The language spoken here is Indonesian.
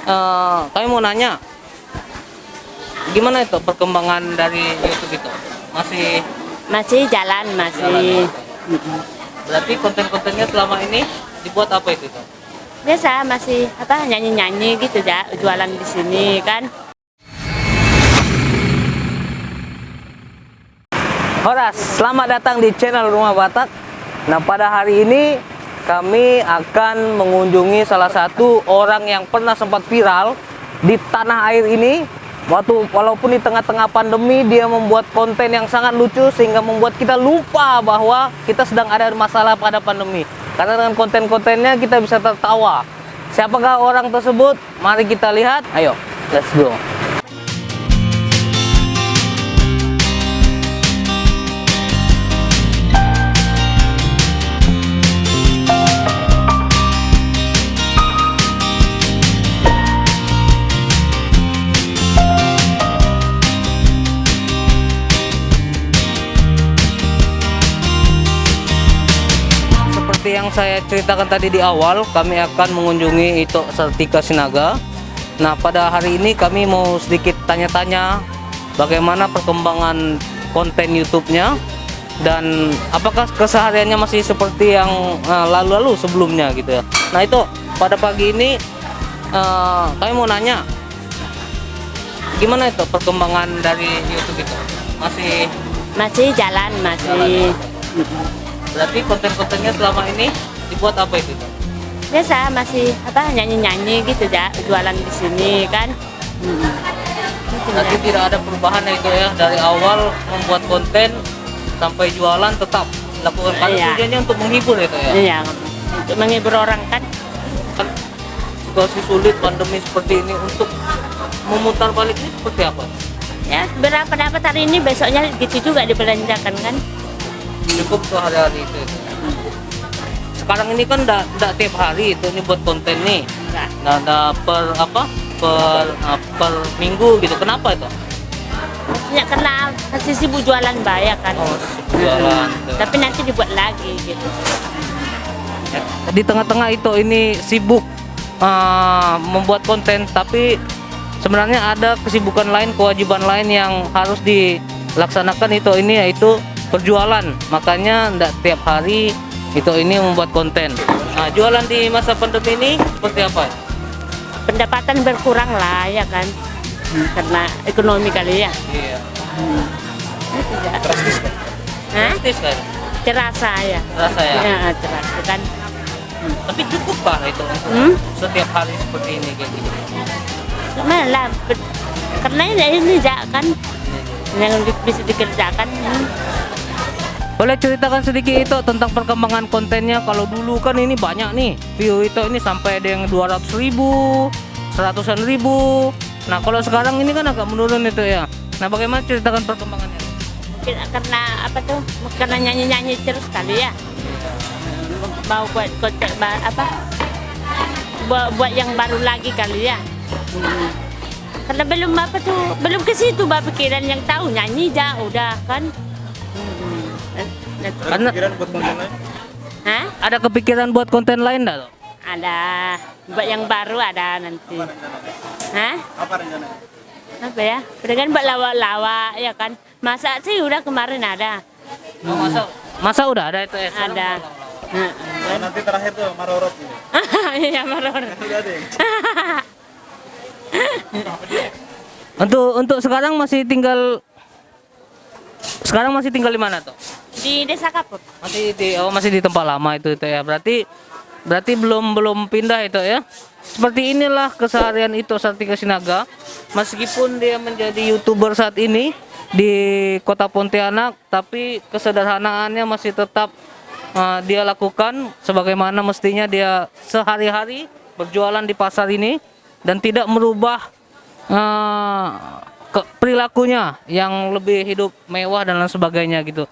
Kami mau nanya, gimana itu perkembangan dari YouTube itu? Masih jalan, masih. Berarti konten-kontennya selama ini dibuat apa itu? Biasa masih nyanyi-nyanyi gitu ya, jualan di sini kan. Horas, selamat datang di channel Rumah Batak. Nah, pada hari ini kami akan mengunjungi salah satu orang yang pernah sempat viral di tanah air ini. Walaupun di tengah-tengah pandemi, dia membuat konten yang sangat lucu sehingga membuat kita lupa bahwa kita sedang ada masalah pada pandemi. Karena dengan konten-kontennya kita bisa tertawa. Siapakah orang tersebut? Mari kita lihat. Ayo, let's go. Seperti yang saya ceritakan tadi di awal, kami akan mengunjungi Ito Sartika Sinaga. Nah, pada hari ini kami mau sedikit tanya-tanya bagaimana perkembangan konten YouTube-nya dan apakah kesehariannya masih seperti yang lalu-lalu sebelumnya gitu ya. Nah, itu pada pagi ini kami mau nanya, gimana itu perkembangan dari YouTube itu? Masih jalan, masih. Berarti konten-kontennya selama ini dibuat apa itu? Biasa masih nyanyi-nyanyi gitu ya, jualan di sini kan. Gitu Berarti ya. tidak ada perubahan ya itu ya, dari awal membuat konten sampai jualan tetap lakukan karena Iya. tujuannya untuk menghibur itu ya. Iya, untuk menghibur orang kan. Kan situasi sulit pandemi seperti ini, untuk memutar balik ini seperti apa? Ya, berapa dapat hari ini, besoknya gitu juga dibelanjakan kan. Cukup sehari-hari itu. Sekarang ini kan enggak tiap hari itu ini buat konten nih. Enggak. Nah, ada per minggu gitu. Kenapa itu? Ya karena masih sibuk jualan banyak kan. Oh, jualan. Tapi nanti dibuat lagi gitu. Di tengah-tengah itu ini sibuk membuat konten, tapi sebenarnya ada kesibukan lain, kewajiban lain yang harus dilaksanakan itu ini, yaitu berjualan. Makanya enggak tiap hari itu ini membuat konten. Nah, jualan di masa pandemi ini seperti apa? Pendapatan berkurang lah ya kan. Karena ekonomi kali ya. Iya. Gitu ya. Drastis kan? Hah? Drastis kan? Terasa ya. Terasa ya? Ya, terasa kan. Tapi cukup pak itu untuk setiap hari seperti ini kayak gitu? Lumayan lah. Karena ini ya kan yang bisa dikerjakan. Boleh ceritakan sedikit itu tentang perkembangan kontennya? Kalau dulu kan ini banyak nih view itu ini sampai ada yang 200.000, 100.000. Nah, kalau sekarang ini kan agak menurun itu ya. Nah, bagaimana ceritakan perkembangannya? Karena karena nyanyi-nyanyi terus kali ya. Mau buat konten buat yang baru lagi kali ya. Karena belum ke situ pikiran, yang tahu nyanyi aja udah kan. Karena Pikiran buat konten lain? Hah? ada kepikiran buat konten lain enggak tuh? Ada buat yang baru, ada nanti. Hah? Apa rencananya? Apa ya? Dengan buat lawak-lawak ya kan. Masa sih udah kemarin ada. Oh, masa udah ada itu ya? Ada. Oh, nanti terakhir tuh Marorot nih. Iya, maror. Udah deh. Untuk sekarang masih tinggal di mana tuh? Di Desa Kapuk. Masih di tempat lama itu ya. Berarti belum pindah itu ya. Seperti inilah keseharian Ito Sartika Sinaga. Meskipun dia menjadi YouTuber saat ini di Kota Pontianak, tapi kesederhanaannya masih tetap dia lakukan sebagaimana mestinya dia sehari-hari berjualan di pasar ini, dan tidak merubah perilakunya yang lebih hidup mewah dan lain sebagainya gitu.